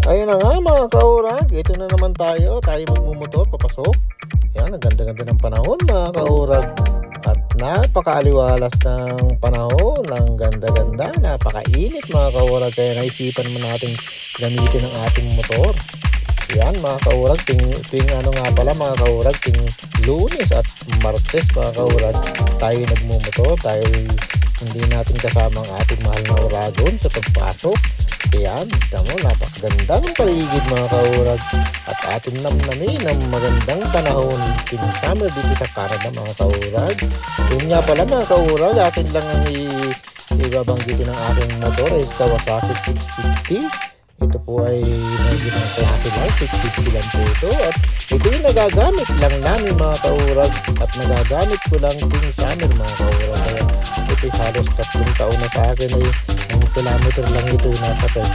Ayun na nga mga kaurag, ito na naman tayo magmumotor papasok. Yan, ang ganda-ganda ng panahon mga kaurag. At napakaaliwalas ng panahon, ang ganda-ganda, napakainit mga kaurag. Kaya naisipan mo natin gamitin ang ating motor. Yan mga kaurag, tuwing ano nga pala mga kaurag, tuwing Lunes at Martes mga kaurag, tayo nagmumotor dahil hindi natin kasama ang ating mahal na uragon sa pagpasok. Yan, mo, napakaganda ng paligid mga kaurag at atin namnamin ang magandang panahon in summer dito sa Canada mga kaurag. Yun nga pala mga kaurag, atin lang ang ibabanggitin ng aking motor is Kawasaki 650. Ito po ay naging ang klase lang, 650 lang po ito. At ito yung nagagamit lang namin mga kaurag at nagagamit ko lang tuwing summer mga kaurag. Kaya ito halos 3 taon na sa akin ay ang kilometer lang ito nasa 12,000